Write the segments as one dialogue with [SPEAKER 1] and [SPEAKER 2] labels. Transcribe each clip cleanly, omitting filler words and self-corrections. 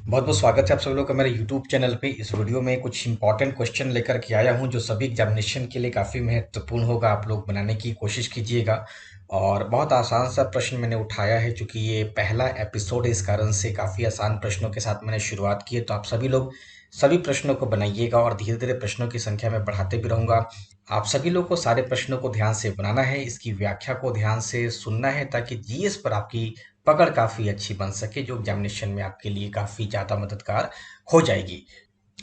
[SPEAKER 1] बहुत बहुत स्वागत है आप सभी लोग का मेरे YouTube चैनल पे। इस वीडियो में कुछ इंपॉर्टेंट क्वेश्चन लेकर के आया हूं जो सभी एग्जामिनेशन के लिए काफ़ी महत्वपूर्ण होगा। आप लोग बनाने की कोशिश कीजिएगा। और बहुत आसान सा प्रश्न मैंने उठाया है, क्योंकि ये पहला एपिसोड है, इस कारण से काफ़ी आसान प्रश्नों के साथ मैंने शुरुआत की है। तो आप सभी लोग सभी प्रश्नों को बनाइएगा और धीरे धीरे प्रश्नों की संख्या में बढ़ाते भी रहूंगा। आप सभी लोग को सारे प्रश्नों को ध्यान से बनाना है, इसकी व्याख्या को ध्यान से सुनना है, ताकि जीएस पर आपकी पकड़ काफ़ी अच्छी बन सके, जो एग्जामिनेशन में आपके लिए काफ़ी ज़्यादा मददगार हो जाएगी।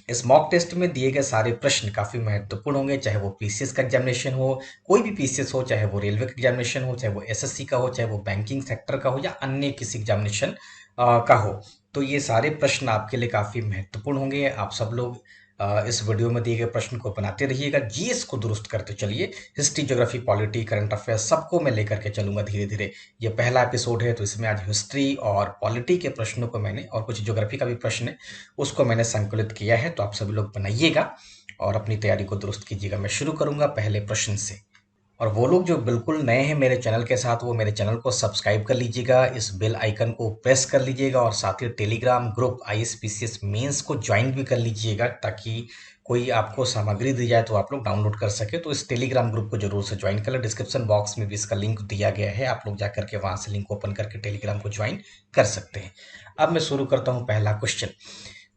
[SPEAKER 1] इस मॉक टेस्ट में दिए गए सारे प्रश्न काफ़ी महत्वपूर्ण होंगे, चाहे वो पीसीएस का एग्जामिनेशन हो, कोई भी पीसीएस हो, चाहे वो रेलवे का एग्जामिनेशन हो, चाहे वो एसएससी का हो, चाहे वो बैंकिंग सेक्टर का हो या अन्य किसी एग्जामिनेशन का हो। तो ये सारे प्रश्न आपके लिए काफ़ी महत्वपूर्ण होंगे। आप सब लोग इस वीडियो में दिए गए प्रश्न को बनाते रहिएगा, जीएस को दुरुस्त करते चलिए। History, geography, polity, current affairs सबको मैं लेकर के चलूंगा धीरे धीरे। ये पहला एपिसोड है, तो इसमें आज हिस्ट्री और पॉलिटी के प्रश्नों को मैंने, और कुछ ज्योग्राफी का भी प्रश्न है, उसको मैंने संकलित किया है। तो आप सभी लोग बनाइएगा और अपनी तैयारी को दुरुस्त कीजिएगा। मैं शुरू करूंगा पहले प्रश्न से। और वो लोग जो बिल्कुल नए हैं मेरे चैनल के साथ, वो मेरे चैनल को सब्सक्राइब कर लीजिएगा, इस बेल आइकन को प्रेस कर लीजिएगा, और साथ ही टेलीग्राम ग्रुप आईएसपीसीएस मेंस को ज्वाइन भी कर लीजिएगा, ताकि कोई आपको सामग्री दी जाए तो आप लोग डाउनलोड कर सके। तो इस टेलीग्राम ग्रुप को जरूर से ज्वाइन कर लें। डिस्क्रिप्शन बॉक्स में भी इसका लिंक दिया गया है, आप लोग जाकर के वहां से लिंक ओपन करके टेलीग्राम को ज्वाइन कर सकते हैं। अब मैं शुरू करता हूँ पहला क्वेश्चन।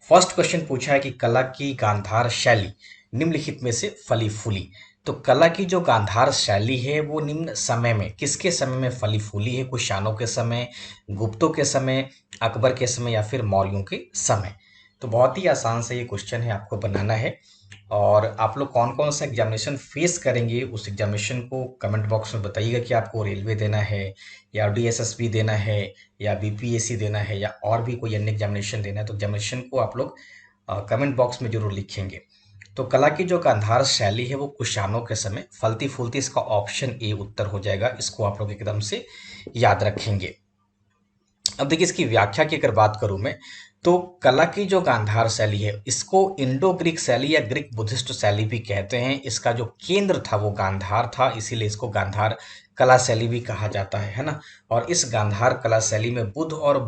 [SPEAKER 1] फर्स्ट क्वेश्चन पूछा है कि कला की गांधार शैली निम्नलिखित में से फली फूली। तो कला की जो गांधार शैली है वो निम्न समय में, किसके समय में फली फूली है? कुषाणों के समय, गुप्तों के समय, अकबर के समय, या फिर मौर्यों के समय? तो बहुत ही आसान से ये क्वेश्चन है, आपको बनाना है। और आप लोग कौन कौन सा एग्जामिनेशन फेस करेंगे उस एग्जामिनेशन को कमेंट बॉक्स में बताइएगा, कि आपको रेलवे देना है, या डीएसएसबी देना है, या बीपीएससी देना है, या और भी कोई अन्य एग्जामिनेशन देना है। तो एग्जामिनेशन को आप लोग कमेंट बॉक्स में जरूर लिखेंगे। तो कला की जो गांधार शैली है वो कुषाणों के समय फलती फूलती, इसका ऑप्शन ए उत्तर हो जाएगा। इसको आप लोग एकदम से याद रखेंगे। अब देखिए, इसकी व्याख्या की अगर बात करूं मैं, तो कला की जो गांधार शैली है, इसको इंडो ग्रीक शैली या ग्रीक बुद्धिस्ट शैली भी कहते हैं। इसका जो केंद्र था वो गांधार था, इसीलिए इसको गांधार कला शैली भी कहा जाता है ना। और इस गांधार कला शैली में बुद्ध और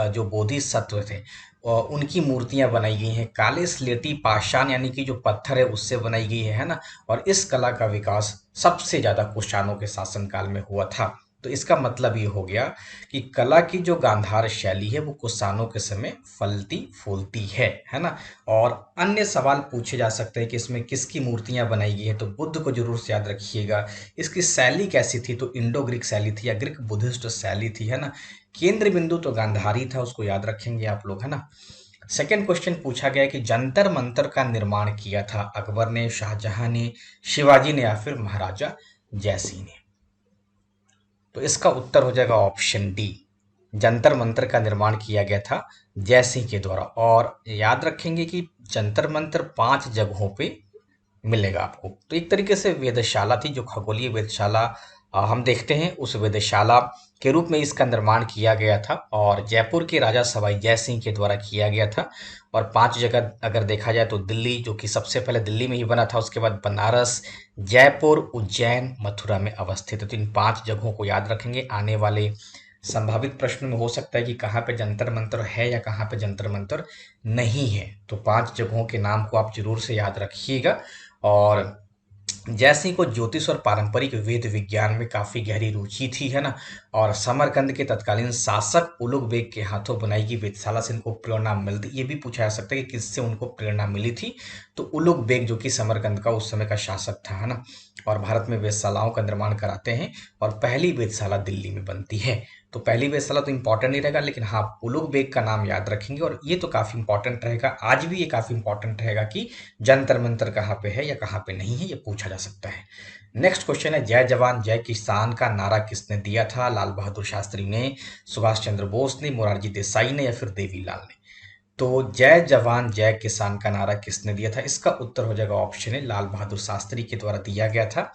[SPEAKER 1] जो बोधिसत्व थे, उनकी मूर्तियां बनाई गई हैं। काले स्लेटी पाषाण यानी कि जो पत्थर है उससे बनाई गई है ना। और इस कला का विकास सबसे ज्यादा कुषाणों के शासनकाल में हुआ था। तो इसका मतलब ये हो गया कि कला की जो गांधार शैली है वो कुषाणों के समय फलती फूलती है ना। और अन्य सवाल पूछे जा सकते हैं कि इसमें किसकी मूर्तियां बनाई गई है, तो बुद्ध को जरूर से याद रखिएगा। इसकी शैली कैसी थी, तो इंडो ग्रीक शैली थी या ग्रीक बुद्धिस्ट शैली थी, है ना। केंद्र बिंदु तो गांधारी था, उसको याद रखेंगे आप लोग, है ना। सेकेंड क्वेश्चन पूछा गया है कि जंतर मंतर का निर्माण किया था अकबर ने, शाहजहां ने, शिवाजी ने, या फिर महाराजा जयसिंह ने? तो इसका उत्तर हो जाएगा ऑप्शन डी। जंतर मंतर का निर्माण किया गया था जय सिंह के द्वारा। और याद रखेंगे कि जंतर मंतर 5 जगहों पे मिलेगा आपको। तो एक तरीके से वेधशाला थी, जो खगोलीय वेधशाला हम देखते हैं, उस वेधशाला के रूप में इसका निर्माण किया गया था। और जयपुर के राजा सवाई जय सिंह के द्वारा किया गया था। और 5 जगह अगर देखा जाए तो दिल्ली, जो कि सबसे पहले दिल्ली में ही बना था, उसके बाद बनारस, जयपुर, उज्जैन, मथुरा में अवस्थित है। तो इन 5 जगहों को याद रखेंगे। आने वाले संभावित प्रश्न में हो सकता है कि कहाँ पे जंतर मंतर है या कहाँ पे जंतर मंतर नहीं है। तो 5 जगहों के नाम को आप जरूर से याद रखिएगा। और जयसिंह को ज्योतिष और पारंपरिक वेद विज्ञान में काफी गहरी रुचि थी, है ना। और समरकंद के तत्कालीन शासक उलुग बेग के हाथों बनाई गई वेधशाला से इनको प्रेरणा मिलती। ये भी पूछा जा सकता है कि किससे उनको प्रेरणा मिली थी। तो उलुग बेग, जो कि समरकंद का उस समय का शासक था, है ना। और भारत में वेधशालाओं का निर्माण कराते हैं, और पहली वेधशाला दिल्ली में बनती है। तो पहली वेधशाला तो इंपॉर्टेंट नहीं रहेगा, लेकिन हाँ, उलुग बेग का नाम याद रखेंगे। और ये तो काफी इंपॉर्टेंट रहेगा, आज भी ये काफी इंपॉर्टेंट रहेगा कि जंतर मंतर कहाँ पे है या कहाँ पे नहीं है, ये पूछा जा सकता है। नेक्स्ट क्वेश्चन है, जय जवान जय किसान का नारा किसने दिया था? लाल बहादुर शास्त्री ने, सुभाष चंद्र बोस ने, मोरारजी देसाई ने, या फिर देवीलाल ने? तो जय जवान जय किसान का नारा किसने दिया था? इसका उत्तर हो जाएगा ऑप्शन है, लाल बहादुर शास्त्री के द्वारा दिया गया था।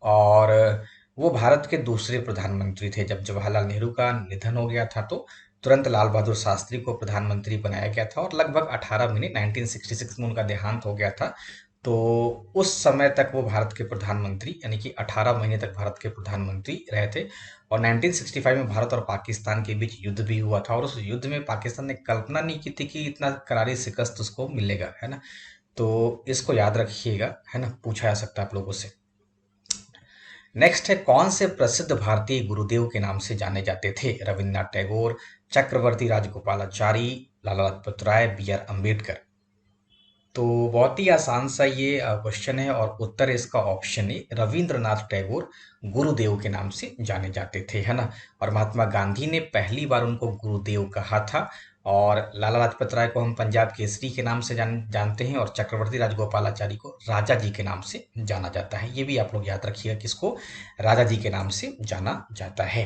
[SPEAKER 1] और वो भारत के दूसरे प्रधानमंत्री थे। जब जवाहरलाल नेहरू का निधन हो गया था, तो तुरंत लाल बहादुर शास्त्री को प्रधानमंत्री बनाया गया था। और लगभग 18 महीने 1966 में उनका देहांत हो गया था। तो उस समय तक वो भारत के प्रधानमंत्री यानी कि 18 महीने तक भारत के प्रधानमंत्री रहे थे। और 1965 में भारत और पाकिस्तान के बीच युद्ध भी हुआ था और उस युद्ध में पाकिस्तान ने कल्पना नहीं की थी कि इतना करारी शिकस्त उसको मिलेगा, है ना। तो इसको याद रखिएगा, है ना, पूछा जा सकता है आप लोगों से। नेक्स्ट है, कौन से प्रसिद्ध भारतीय गुरुदेव के नाम से जाने जाते थे? रविन्द्रनाथ टैगोर, चक्रवर्ती राजगोपालाचारी, लाला लाजपत राय, बी आर अम्बेडकर। तो बहुत ही आसान सा ये क्वेश्चन है और उत्तर इसका ऑप्शन है रविंद्रनाथ टैगोर गुरुदेव के नाम से जाने जाते थे, है ना। और महात्मा गांधी ने पहली बार उनको गुरुदेव कहा था। और लाला लाजपत राय को हम पंजाब केसरी के नाम से जानते हैं और चक्रवर्ती राजगोपालाचारी को राजा जी के नाम से जाना जाता है। ये भी आप लोग याद रखिएगा, किसको राजा जी के नाम से जाना जाता है।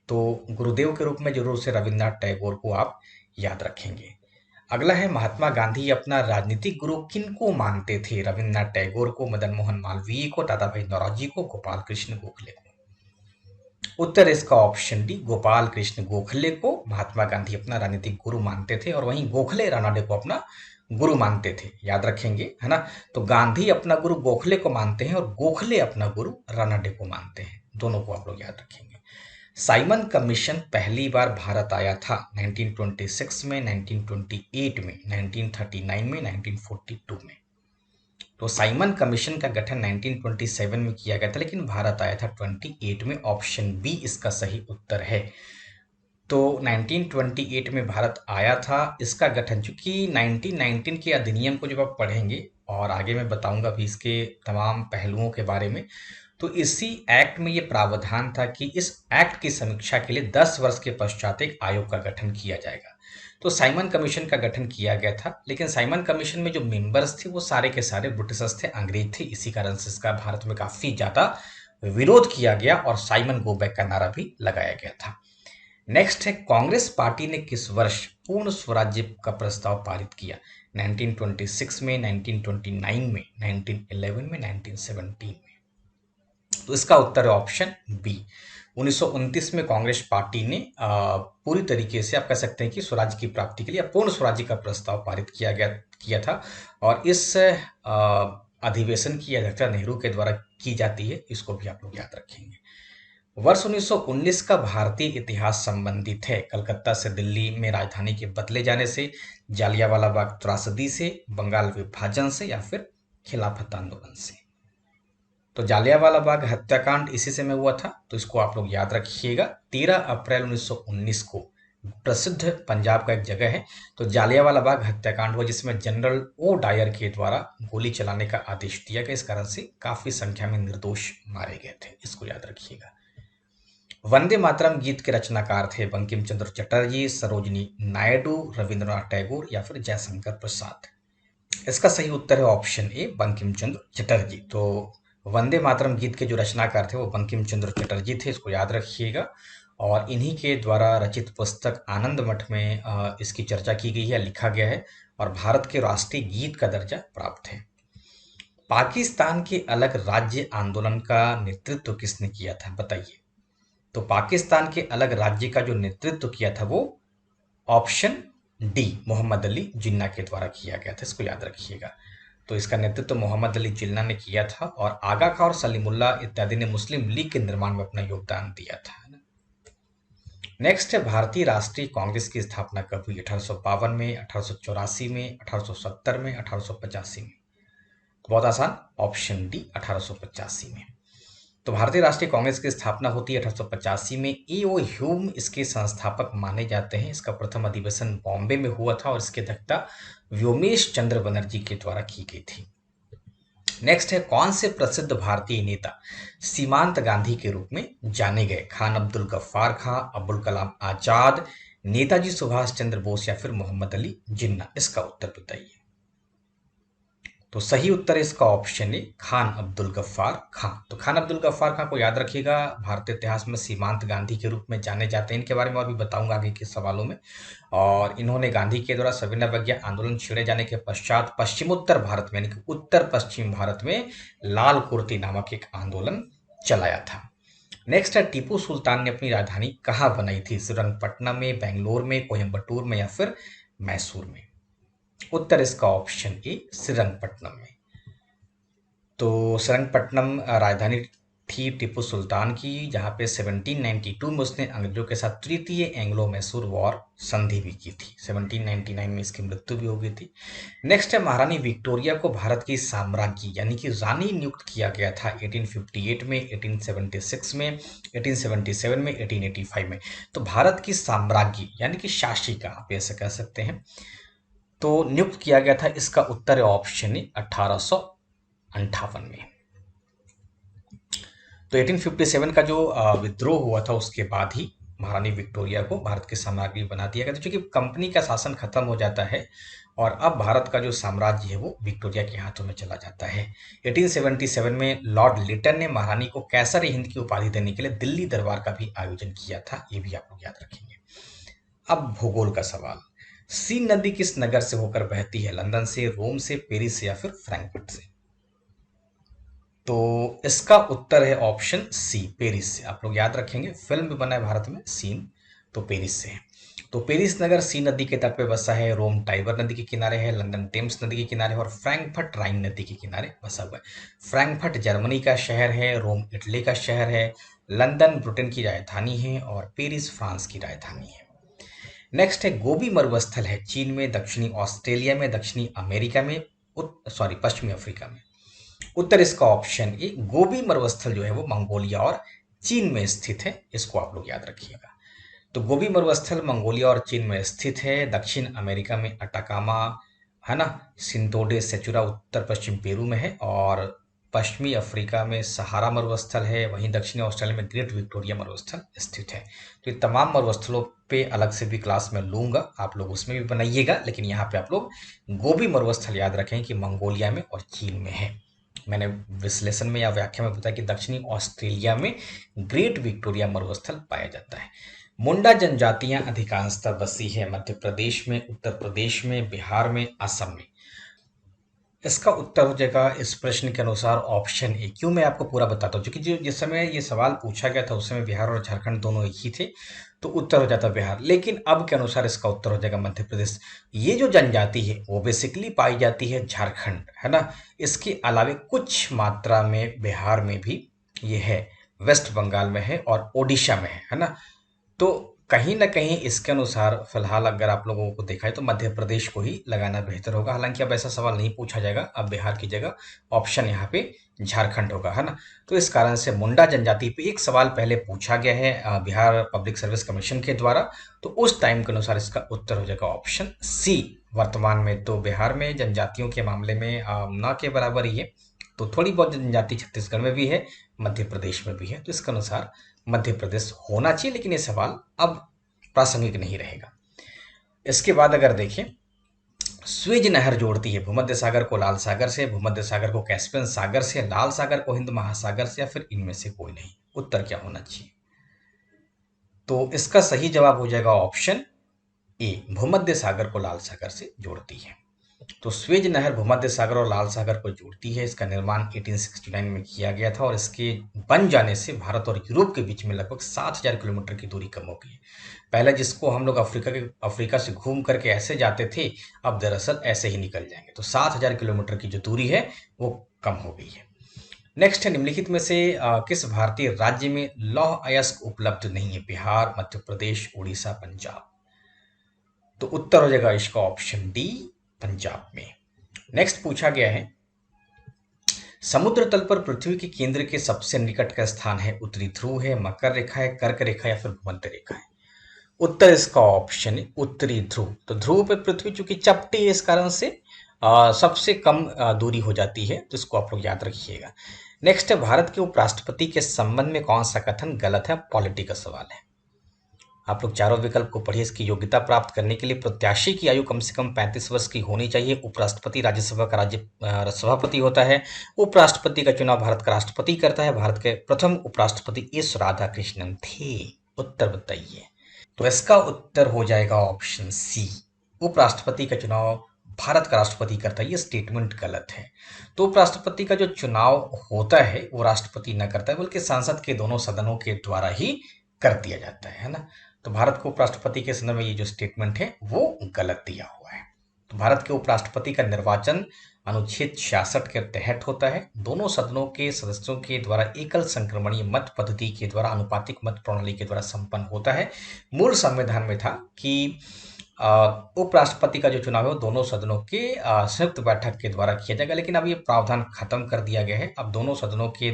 [SPEAKER 1] तो गुरुदेव के रूप में जरूर से रविन्द्रनाथ टैगोर को आप याद रखेंगे। अगला है, महात्मा गांधी अपना राजनीतिक गुरु किनको मानते थे? रविन्द्रनाथ टैगोर को, मदन मोहन मालवीय को, दादा भाई नौरोजी को, गोपाल कृष्ण गोखले को। उत्तर इसका ऑप्शन डी, गोपाल कृष्ण गोखले को महात्मा गांधी अपना राजनीतिक गुरु मानते थे और वहीं गोखले रानाडे को अपना गुरु मानते थे। याद रखेंगे, है ना। तो गांधी अपना गुरु गोखले को मानते हैं और गोखले अपना गुरु रानाडे को मानते हैं। दोनों को आप लोग याद रखेंगे। साइमन कमीशन पहली बार भारत आया था 1926 में, 1928 में, 1939 में, 1942 में। तो साइमन कमीशन का गठन 1927 में किया गया था लेकिन भारत आया था 28 में। ऑप्शन बी इसका सही उत्तर है। तो 1928 में भारत आया था। इसका गठन, चूंकि 1919 के अधिनियम को जब आप पढ़ेंगे और आगे मैं बताऊंगा भी इसके तमाम पहलुओं के बारे में, तो इसी एक्ट में ये प्रावधान था कि इस एक्ट की समीक्षा के लिए 10 वर्ष के पश्चात एक आयोग का गठन किया जाएगा। तो साइमन कमीशन का गठन किया गया था, लेकिन साइमन कमीशन में जो मेंबर्स थे वो सारे के सारे ब्रिटिशर्स थे, अंग्रेज थे। इसी कारण से इसका भारत में काफी ज्यादा विरोध किया गया और साइमन गो बैक का नारा भी लगाया गया था। नेक्स्ट है, कांग्रेस पार्टी ने किस वर्ष पूर्ण स्वराज्य का प्रस्ताव पारित किया? 1926 में, 1929 में, 1911 में, 1917 में। तो इसका उत्तर है ऑप्शन बी। 1929 में कांग्रेस पार्टी ने पूरी तरीके से आप कह सकते हैं कि स्वराज्य की प्राप्ति के लिए पूर्ण स्वराज्य का प्रस्ताव पारित किया था। और इस अधिवेशन की अध्यक्षता नेहरू के द्वारा की जाती है। इसको भी आप लोग याद रखेंगे। वर्ष 1919 का भारतीय इतिहास संबंधित है कलकत्ता से दिल्ली में राजधानी के बदले जाने से, जालियांवाला बाग त्रासदी से, बंगाल विभाजन से, या फिर खिलाफत आंदोलन से। तो जालियांवाला बाग हत्याकांड इसी समय हुआ था, तो इसको आप लोग याद रखिएगा। 13 अप्रैल 1919 को प्रसिद्ध पंजाब का एक जगह है, तो जालियांवाला बाग हत्याकांड हुआ जिसमें जनरल ओ डायर के द्वारा गोली चलाने का आदेश दिया गया। इस कारण से काफी संख्या में निर्दोष मारे गए थे, इसको याद रखिएगा। वंदे मातरम गीत के रचनाकार थे बंकिम चंद्र चटर्जी, सरोजिनी नायडू, रविंद्रनाथ टैगोर, या फिर जयशंकर प्रसाद। इसका सही उत्तर है ऑप्शन ए, बंकिम चंद्र चटर्जी। तो वंदे मातरम गीत के जो रचनाकार थे वो बंकिम चंद्र चटर्जी थे, इसको याद रखिएगा। और इन्हीं के द्वारा रचित पुस्तक आनंद मठ में इसकी चर्चा की गई है, लिखा गया है और भारत के राष्ट्रीय गीत का दर्जा प्राप्त है। पाकिस्तान के अलग राज्य आंदोलन का नेतृत्व किसने किया था, बताइए। तो पाकिस्तान के अलग राज्य का जो नेतृत्व किया था वो ऑप्शन डी, मोहम्मद अली जिन्ना के द्वारा किया गया था, इसको याद रखिएगा। तो इसका नेतृत्व मोहम्मद अली जिन्ना ने किया था और आगा खां और सलीमुल्लाह इत्यादि ने मुस्लिम लीग के निर्माण में अपना योगदान दिया था। नेक्स्ट है, भारतीय राष्ट्रीय कांग्रेस की स्थापना कब हुई? 1852 में, 1884 में, 1870 में, 1885 में। बहुत आसान, ऑप्शन डी, 1885 में। तो भारतीय राष्ट्रीय कांग्रेस की स्थापना होती है 1885 में। ए.ओ. ह्यूम इसके संस्थापक माने जाते हैं। इसका प्रथम अधिवेशन बॉम्बे में हुआ था और इसकी अध्यक्षता व्योमेश चंद्र बनर्जी के द्वारा की गई थी। नेक्स्ट है, कौन से प्रसिद्ध भारतीय नेता सीमांत गांधी के रूप में जाने गए? खान अब्दुल गफ्फार खां, अब्दुल कलाम आजाद, नेताजी सुभाष चंद्र बोस, या फिर मोहम्मद अली जिन्ना। इसका उत्तर बताइए। तो सही उत्तर इसका ऑप्शन है खान अब्दुल गफ्फार खां। तो खान अब्दुल गफ्फार खां को याद रखिएगा, भारतीय इतिहास में सीमांत गांधी के रूप में जाने जाते हैं। इनके बारे में और भी बताऊंगा आगे के सवालों में। और इन्होंने गांधी के द्वारा सविनय अवज्ञा आंदोलन छेड़े जाने के पश्चात पश्चिमोत्तर भारत में यानी कि उत्तर पश्चिम भारत में लाल कुर्ती नामक एक आंदोलन चलाया था। नेक्स्ट है, टीपू सुल्तान ने अपनी राजधानी कहाँ बनाई थी? श्रीरंगपट्टनम में, बेंगलोर में, कोयम्बटूर में, या फिर मैसूर में। उत्तर इसका ऑप्शन ए, श्रीरंगपट्टनम में। तो श्रीरंगपट्टनम राजधानी थी टीपू सुल्तान की, जहाँ पे 1792 में उसने अंग्रेजों के साथ तृतीय एंग्लो मैसूर वॉर संधि भी की थी। 1799 में इसकी मृत्यु भी हो गई थी। नेक्स्ट है, महारानी विक्टोरिया को भारत की साम्राज्ञी यानी कि रानी नियुक्त किया गया था 1858 में, 1876 में, 1877 में, 1885 में। तो भारत की साम्राज्ञी यानी कि शासिका आप ऐसे कह सकते हैं, तो नियुक्त किया गया था। इसका उत्तर है ऑप्शन ए 1858 में। तो 1857 का जो विद्रोह हुआ था उसके बाद ही महारानी विक्टोरिया को भारत के साम्राज्ञी बना दिया गया था, क्योंकि कंपनी का शासन खत्म हो जाता है और अब भारत का जो साम्राज्य है वो विक्टोरिया के हाथों में चला जाता है। 1877 में लॉर्ड लिटन ने महारानी को कैसर हिंद की उपाधि देने के लिए दिल्ली दरबार का भी आयोजन किया था, ये भी आप लोग याद रखेंगे। अब भूगोल का सवाल, सीन नदी किस नगर से होकर बहती है? लंदन से, रोम से, पेरिस से या फिर फ्रैंकफर्ट से? तो इसका उत्तर है ऑप्शन सी, पेरिस से। आप लोग याद रखेंगे, फिल्म भी बना है भारत में सीन, तो पेरिस से है। तो पेरिस नगर सी नदी के तट पे बसा है, रोम टाइबर नदी के किनारे है, लंदन टेम्स नदी के किनारे है और फ्रैंकफर्ट राइन नदी के किनारे बसा हुआ है। फ्रैंकफर्ट जर्मनी का शहर है, रोम इटली का शहर है, लंदन ब्रिटेन की राजधानी है और पेरिस फ्रांस की राजधानी है। नेक्स्ट है, गोबी मरुस्थल है चीन में, दक्षिणी ऑस्ट्रेलिया में, दक्षिणी अमेरिका में, पश्चिमी अफ्रीका में। उत्तर इसका ऑप्शन ए, गोबी मरुस्थल जो है वो मंगोलिया और चीन में स्थित है, इसको आप लोग याद रखिएगा। तो गोबी मरुस्थल मंगोलिया और चीन में स्थित है। दक्षिण अमेरिका में अटाकामा है ना, सिंतोडे सेचुरा उत्तर पश्चिम पेरू में है और पश्चिमी अफ्रीका में सहारा मरुस्थल है। वहीं दक्षिणी ऑस्ट्रेलिया में ग्रेट विक्टोरिया मरुस्थल स्थित है। तो ये तमाम मरुस्थलों पे अलग से भी क्लास में लूंगा, आप लोग उसमें भी बनाइएगा, लेकिन यहाँ पे आप लोग गोबी मरुस्थल याद रखें कि मंगोलिया में और चीन में है। मैंने विश्लेषण में या व्याख्या में बताया कि दक्षिणी ऑस्ट्रेलिया में ग्रेट विक्टोरिया मरुस्थल पाया जाता है। मुंडा जनजातियां अधिकांशतः बसी है मध्य प्रदेश में, उत्तर प्रदेश में, बिहार में, असम में। इसका उत्तर हो जाएगा इस प्रश्न के अनुसार ऑप्शन ए। क्यों, मैं आपको पूरा बताता हूँ, क्योंकि जो जिस समय ये सवाल पूछा गया था उस समय बिहार और झारखंड दोनों एक ही थे, तो उत्तर हो जाता बिहार, लेकिन अब के अनुसार इसका उत्तर हो जाएगा मध्य प्रदेश। ये जो जनजाति है वो बेसिकली पाई जाती है झारखंड, है ना। इसके अलावे कुछ मात्रा में बिहार में भी ये है, वेस्ट बंगाल में है और ओडिशा में है ना। तो कहीं ना कहीं इसके अनुसार फिलहाल अगर आप लोगों को देखा है तो मध्य प्रदेश को ही लगाना बेहतर होगा। हालांकि अब ऐसा सवाल नहीं पूछा जाएगा, अब बिहार की जगह ऑप्शन यहाँ पे झारखंड होगा, है ना। तो इस कारण से मुंडा जनजाति पे एक सवाल पहले पूछा गया है बिहार पब्लिक सर्विस कमीशन के द्वारा, तो उस टाइम के अनुसार इसका उत्तर हो जाएगा ऑप्शन सी। वर्तमान में तो बिहार में जनजातियों के मामले में ना के बराबर ही है, तो थोड़ी बहुत जनजाति छत्तीसगढ़ में भी है, मध्य प्रदेश में भी है, तो इसके अनुसार मध्य प्रदेश होना चाहिए, लेकिन ये सवाल अब प्रासंगिक नहीं रहेगा। इसके बाद अगर देखें, स्वेज नहर जोड़ती है भूमध्य सागर को लाल सागर से, भूमध्य सागर को कैस्पियन सागर से, लाल सागर को हिंद महासागर से, या फिर इनमें से कोई नहीं। उत्तर क्या होना चाहिए? तो इसका सही जवाब हो जाएगा ऑप्शन ए, भूमध्य सागर को लाल सागर से जोड़ती है। तो स्वेज नहर भूमध्य सागर और लाल सागर को जोड़ती है। इसका निर्माण 1869 में किया गया था और इसके बन जाने से भारत और यूरोप के बीच में लगभग 7,000 किलोमीटर की दूरी कम हो गई है। पहले जिसको हम लोग अफ्रीका से घूम करके ऐसे जाते थे, अब दरअसल ऐसे ही निकल जाएंगे। तो 7,000 किलोमीटर की जो दूरी है वो कम हो गई है। नेक्स्ट है, निम्नलिखित में से किस भारतीय राज्य में लौह अयस्क उपलब्ध नहीं है? बिहार, मध्य प्रदेश, उड़ीसा, पंजाब। तो उत्तर हो जाएगा इसका ऑप्शन डी, पंजाब में। नेक्स्ट पूछा गया है, समुद्र तल पर पृथ्वी के केंद्र के सबसे निकट का स्थान है? उत्तरी ध्रुव है, मकर रेखा है, कर्क रेखा या फिर भूमध्य रेखा है? उत्तर इसका ऑप्शन है उत्तरी ध्रुव। तो ध्रुव पे पृथ्वी चूंकि चपटी है, इस कारण से सबसे कम दूरी हो जाती है, तो इसको आप लोग याद रखिएगा। नेक्स्ट है, भारत के उपराष्ट्रपति के संबंध में कौन सा कथन गलत है? पॉलिटी का सवाल है। आप लोग चारों विकल्प को पढ़िए। इसकी योग्यता प्राप्त करने के लिए प्रत्याशी की आयु कम से कम 35 वर्ष की होनी चाहिए। उपराष्ट्रपति राज्यसभा का सभापति होता है। उपराष्ट्रपति का चुनाव भारत का राष्ट्रपति करता है। भारत के प्रथम उपराष्ट्रपति एस राधाकृष्णन थे। उत्तर बताइए। तो इसका उत्तर हो जाएगा ऑप्शन सी, उपराष्ट्रपति का चुनाव भारत का राष्ट्रपति करता है। ये स्टेटमेंट गलत है। तो उपराष्ट्रपति का जो चुनाव होता है वो राष्ट्रपति न करता है, बल्कि संसद के दोनों सदनों के द्वारा ही कर दिया जाता है ना। तो भारत के उपराष्ट्रपति के संदर्भ में ये जो स्टेटमेंट है वो गलत दिया हुआ है। तो भारत के उपराष्ट्रपति का निर्वाचन अनुच्छेद 66 के तहत होता है। दोनों सदनों के सदस्यों के द्वारा एकल संक्रमणीय मत पद्धति के द्वारा आनुपातिक मत प्रणाली के द्वारा संपन्न होता है। मूल संविधान में था कि उपराष्ट्रपति का जो चुनाव है वो दोनों सदनों के संयुक्त बैठक के द्वारा किया जाएगा, लेकिन अब ये प्रावधान खत्म कर दिया गया है। अब दोनों सदनों के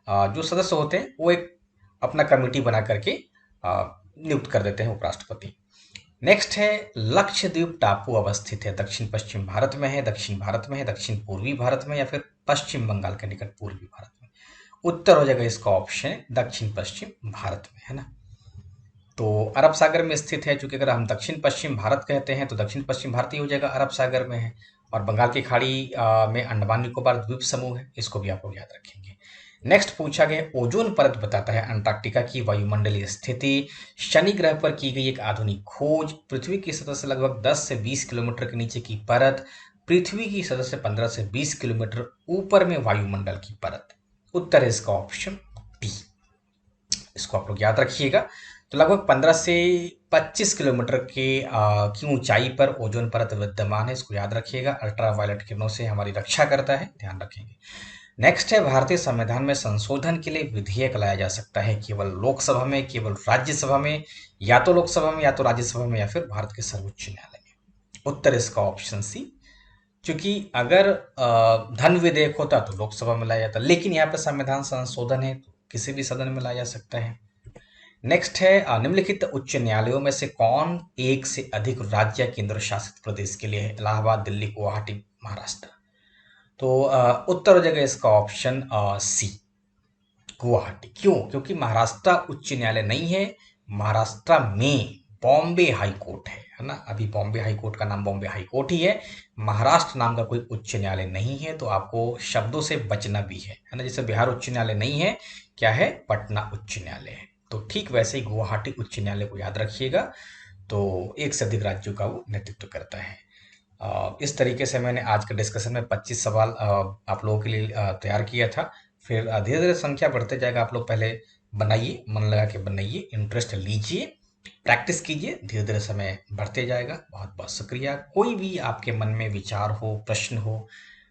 [SPEAKER 1] जो सदस्य होते हैं वो एक अपना कमेटी बना करके नियुक्त कर देते हैं उपराष्ट्रपति। नेक्स्ट है लक्षद्वीप टापू अवस्थित है दक्षिण पश्चिम भारत में है, दक्षिण भारत में है, दक्षिण पूर्वी भारत में या फिर पश्चिम बंगाल के निकट पूर्वी भारत में। उत्तर हो जाएगा इसका ऑप्शन दक्षिण पश्चिम भारत में, है ना। तो अरब सागर में स्थित है, चूंकि अगर हम दक्षिण पश्चिम भारत कहते हैं तो दक्षिण पश्चिम भारत ही हो जाएगा, अरब सागर में है। और बंगाल की खाड़ी में अंडमान निकोबार द्वीप समूह है, इसको भी आप लोग याद रखेंगे। नेक्स्ट पूछा गया ओजोन परत बताता है अंटार्कटिका की वायुमंडलीय स्थिति। शनि ग्रह पर की गई एक आधुनिक खोज। पृथ्वी की सतह से लगभग 10 से 20 किलोमीटर के नीचे की परत, पृथ्वी की सतह से 15 से 20 किलोमीटर ऊपर में वायुमंडल की परत। उत्तर है इसका ऑप्शन डी, इसको आप लोग याद रखिएगा। तो लगभग 15 से 25 किलोमीटर की ऊंचाई पर ओजोन परत विद्यमान है, इसको याद रखिएगा। अल्ट्रावायलेट किरणों से हमारी रक्षा करता है, ध्यान रखेंगे। नेक्स्ट है भारतीय संविधान में संशोधन के लिए विधेयक लाया जा सकता है केवल लोकसभा में, केवल राज्यसभा में, या तो लोकसभा में या तो राज्यसभा में या फिर भारत के सर्वोच्च न्यायालय में। उत्तर इसका ऑप्शन सी, क्योंकि अगर धन विधेयक होता तो लोकसभा में लाया जाता, लेकिन यहाँ पे संविधान संशोधन है तो किसी भी सदन में लाया जा सकता है। नेक्स्ट है निम्नलिखित उच्च न्यायालयों में से कौन एक से अधिक राज्य केंद्र शासित प्रदेश के लिए है? इलाहाबाद, दिल्ली, गुवाहाटी, महाराष्ट्र। तो उत्तर हो जाएगा इसका ऑप्शन सी, गुवाहाटी। क्यों? क्योंकि महाराष्ट्र उच्च न्यायालय नहीं है, महाराष्ट्र में बॉम्बे हाई कोर्ट है ना। अभी बॉम्बे हाई कोर्ट का नाम बॉम्बे हाई कोर्ट ही है, महाराष्ट्र नाम का कोई उच्च न्यायालय नहीं है। तो आपको शब्दों से बचना भी है ना। जैसे बिहार उच्च न्यायालय नहीं है, क्या है? पटना उच्च न्यायालय है। तो ठीक वैसे ही गुवाहाटी उच्च न्यायालय को याद रखिएगा। तो एक से अधिक राज्यों का वो नेतृत्व करता है। इस तरीके से मैंने आज के डिस्कशन में 25 सवाल आप लोगों के लिए तैयार किया था। फिर धीरे धीरे संख्या बढ़ते जाएगा। आप लोग पहले बनाइए, मन लगा के बनाइए, इंटरेस्ट लीजिए, प्रैक्टिस कीजिए, धीरे धीरे समय बढ़ते जाएगा। बहुत बहुत शुक्रिया। कोई भी आपके मन में विचार हो, प्रश्न हो,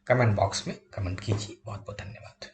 [SPEAKER 1] कमेंट बॉक्स में कमेंट कीजिए। बहुत बहुत धन्यवाद।